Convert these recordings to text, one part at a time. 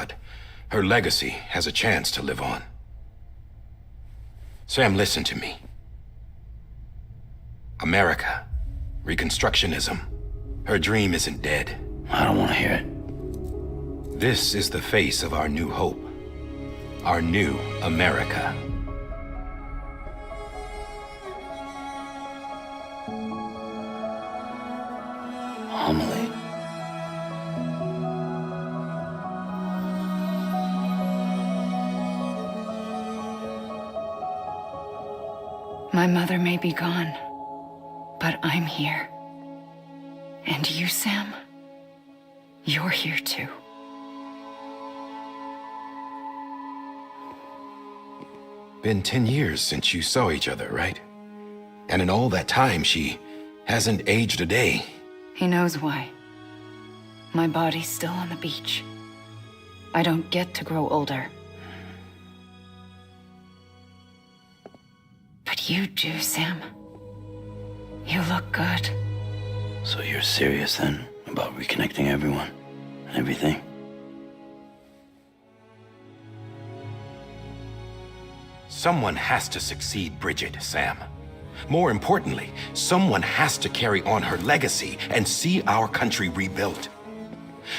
but her legacy has a chance to live on. Sam, listen to me. America, Reconstructionism, her dream isn't dead. I don't want to hear it. This is the face of our new hope. Our new America. Homily. My mother may be gone, but I'm here. And you, Sam, you're here too. Been 10 years since you saw each other, right? And in all that time, she hasn't aged a day. He knows why. My body's still on the beach. I don't get to grow older. But you do, Sam. You look good. So you're serious then about reconnecting everyone and everything? Someone has to succeed Bridget, Sam. More importantly, someone has to carry on her legacy and see our country rebuilt.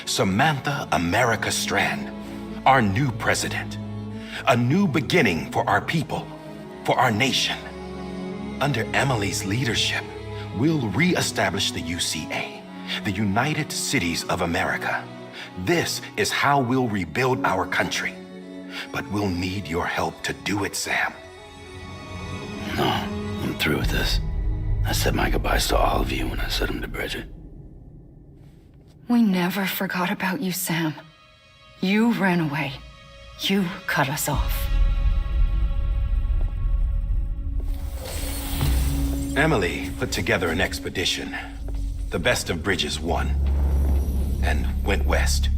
Samantha America Strand, our new president. A new beginning for our people, for our nation. Under Emily's leadership, we'll re-establish the UCA, the United Cities of America. This is how we'll rebuild our country. But we'll need your help to do it, Sam. No, I'm through with this. I said my goodbyes to all of you when I said them to Bridget. We never forgot about you, Sam. You ran away. You cut us off. Emily put together an expedition. The best of Bridges won, and went west.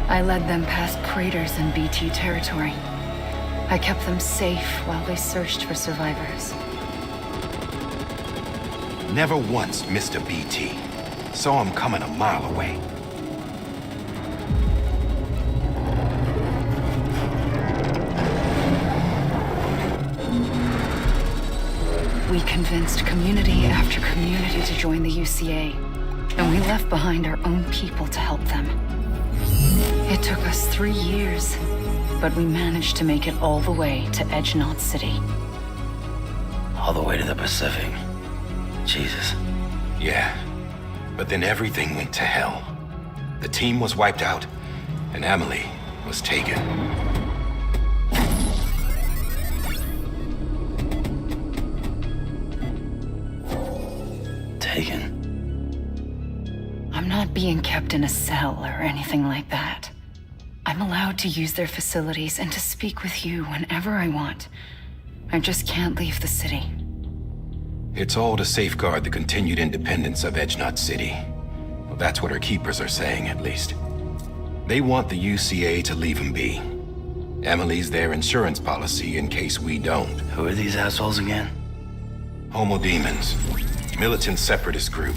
I led them past craters in BT territory. I kept them safe while they searched for survivors. Never once missed a BT. Saw him coming a mile away. We convinced community after community to join the UCA, and we left behind our own people to help them. It took us 3 years, but we managed to make it all the way to Edgenot City. All the way to the Pacific. Jesus. Yeah, but then everything went to hell. The team was wiped out, and Emily was taken. Taken? I'm not being kept in a cell or anything like that. I'm allowed to use their facilities and to speak with you whenever I want. I just can't leave the city. It's all to safeguard the continued independence of Edgenot City. Well, that's what her keepers are saying, at least. They want the UCA to leave him be. Emily's their insurance policy in case we don't. Who are these assholes again? Homo Demons. Militant separatist group.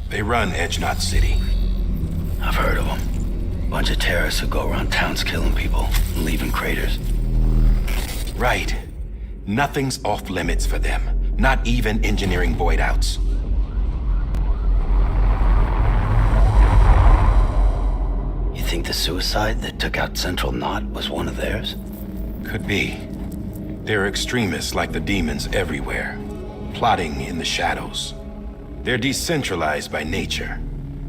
They run Edgenot City. I've heard of them. Bunch of terrorists who go around towns killing people and leaving craters. Right. Nothing's off limits for them. Not even engineering void outs. You think the suicide that took out Central Knot was one of theirs? Could be. There are extremists like the demons everywhere, plotting in the shadows. They're decentralized by nature.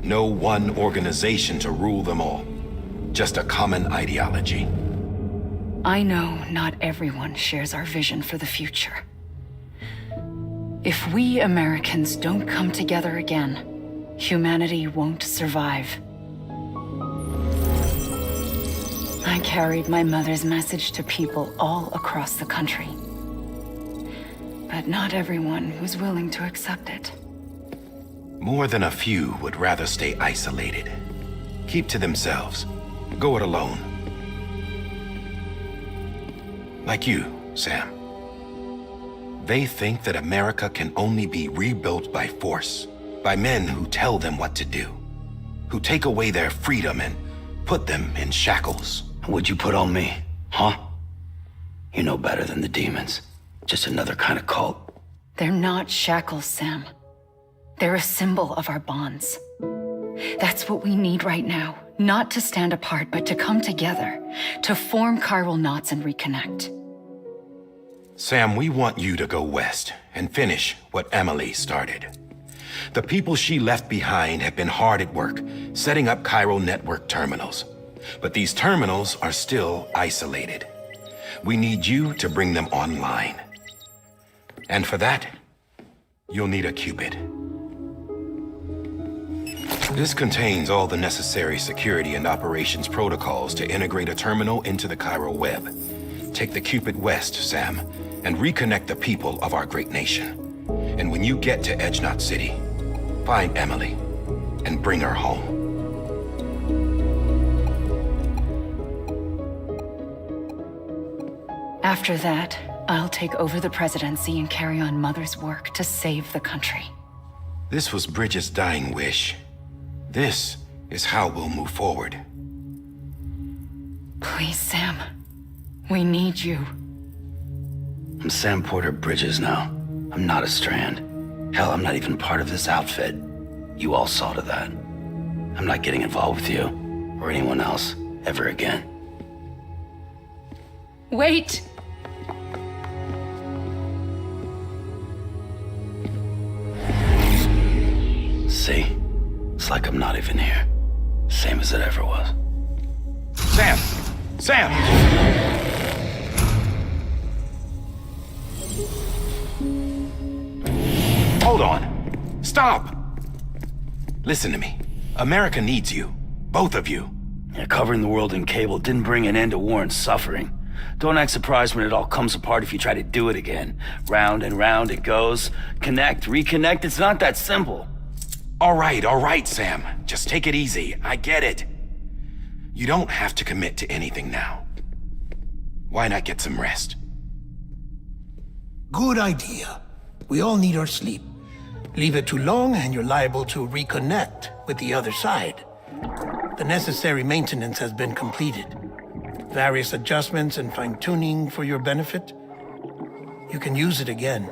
No one organization to rule them all. Just a common ideology. I know not everyone shares our vision for the future. If we Americans don't come together again, humanity won't survive. I carried my mother's message to people all across the country. But not everyone was willing to accept it. More than a few would rather stay isolated. keep to themselves. Go it alone. Like you, Sam. They think that America can only be rebuilt by force, by men who tell them what to do, who take away their freedom and put them in shackles. What'd you put on me, huh? You know better than the demons. Just another kind of cult. They're not shackles, Sam. They're a symbol of our bonds. That's what we need right now. Not to stand apart, but to come together, to form chiral knots and reconnect. Sam, we want you to go west and finish what Emily started. The people she left behind have been hard at work, setting up chiral network terminals. But these terminals are still isolated. We need you to bring them online. And for that, you'll need a Cupid. This contains all the necessary security and operations protocols to integrate a terminal into the chiral web. Take the Cupid west, Sam, and reconnect the people of our great nation. And when you get to Edge Knot City, find Emily and bring her home. After that, I'll take over the presidency and carry on Mother's work to save the country. This was Bridget's dying wish. This is how we'll move forward. Please, Sam. We need you. I'm Sam Porter Bridges now. I'm not a Strand. Hell, I'm not even part of this outfit. You all saw to that. I'm not getting involved with you, or anyone else, ever again. Wait! See? It's like I'm not even here. Same as it ever was. Sam! Sam! Hold on. Stop! Listen to me. America needs you. Both of you. Yeah, covering the world in cable didn't bring an end to war and suffering. Don't act surprised when it all comes apart if you try to do it again. Round and round it goes. Connect, reconnect, it's not that simple. All right, Sam. Just take it easy. I get it. You don't have to commit to anything now. Why not get some rest? Good idea. We all need our sleep. Leave it too long and you're liable to reconnect with the other side. The necessary maintenance has been completed. Various adjustments and fine-tuning for your benefit. You can use it again.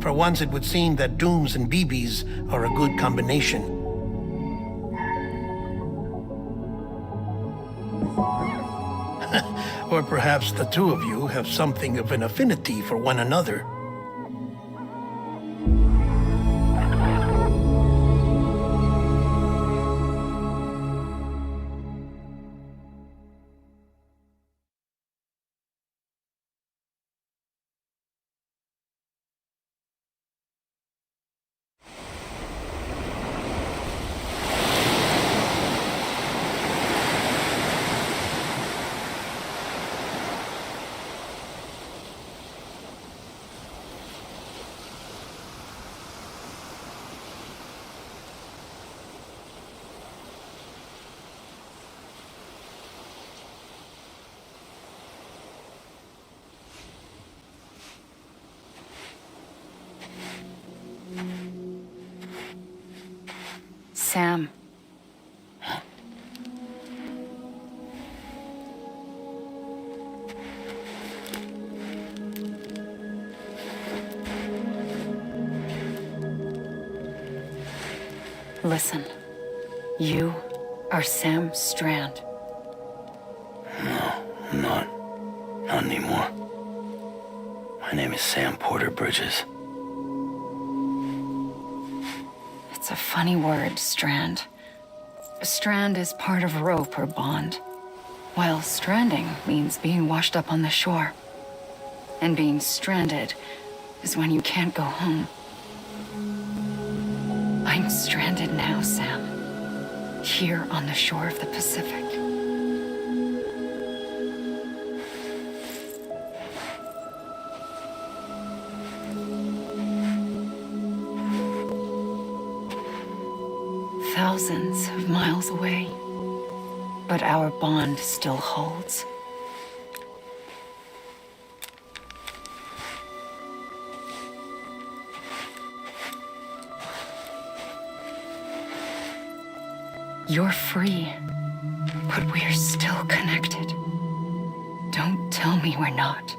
For once, it would seem that Dooms and BBs are a good combination. Or perhaps the two of you have something of an affinity for one another. Sam. Listen. You are Sam Strand. No, I'm not. Not anymore. My name is Sam Porter Bridges. It's a funny word, Strand. A strand is part of rope or bond, while stranding means being washed up on the shore. And being stranded is when you can't go home. I'm stranded now, Sam. Here on the shore of the Pacific. thousands of miles away, but our bond still holds. You're free, but we're still connected. Don't tell me we're not.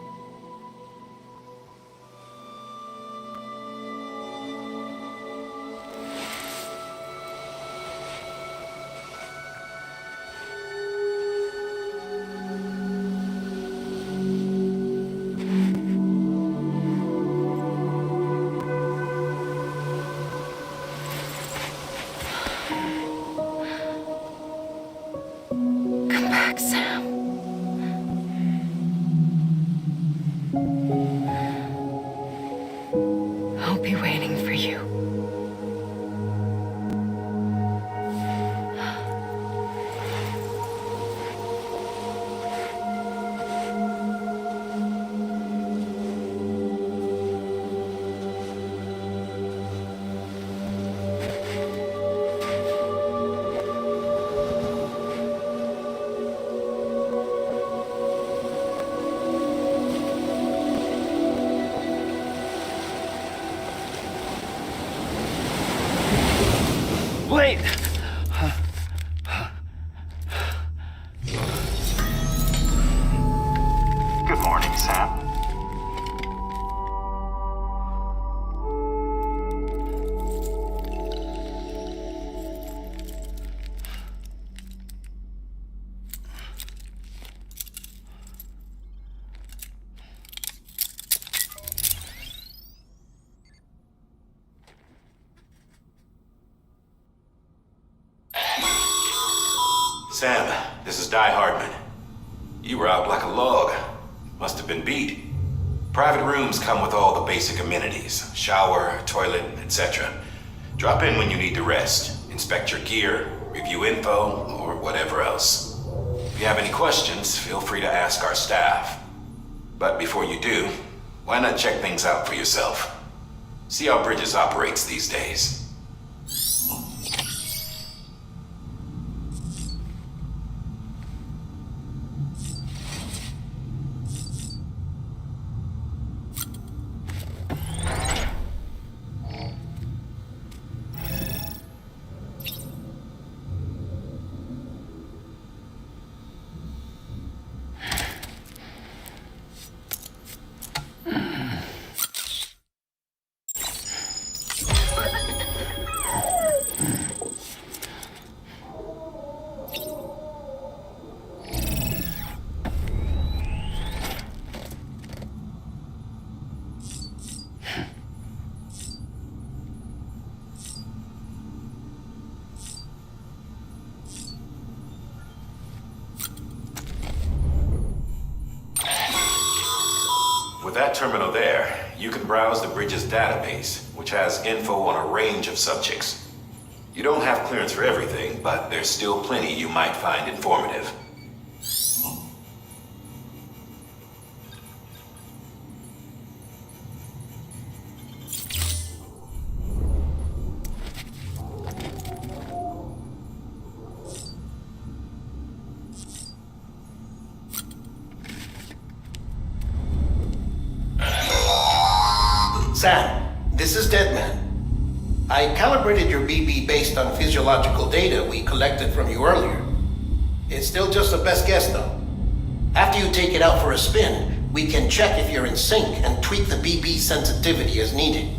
Come back, Sam. I'll be waiting for you. Wait! Good morning, Sam. Sam, this is Di Hardman. You were out like a log. Must have been beat. Private rooms come with all the basic amenities. Shower, toilet, etc. Drop in when you need to rest. Inspect your gear, review info, or whatever else. If you have any questions, feel free to ask our staff. But before you do, why not check things out for yourself? See how Bridges operates these days. With that terminal there, you can browse the Bridges database, which has info on a range of subjects. You don't have clearance for everything, but there's still plenty you might find informative. Sam, this is Deadman. I calibrated your BB based on physiological data we collected from you earlier. It's still just a best guess, though. After you take it out for a spin, we can check if you're in sync and tweak the BB sensitivity as needed.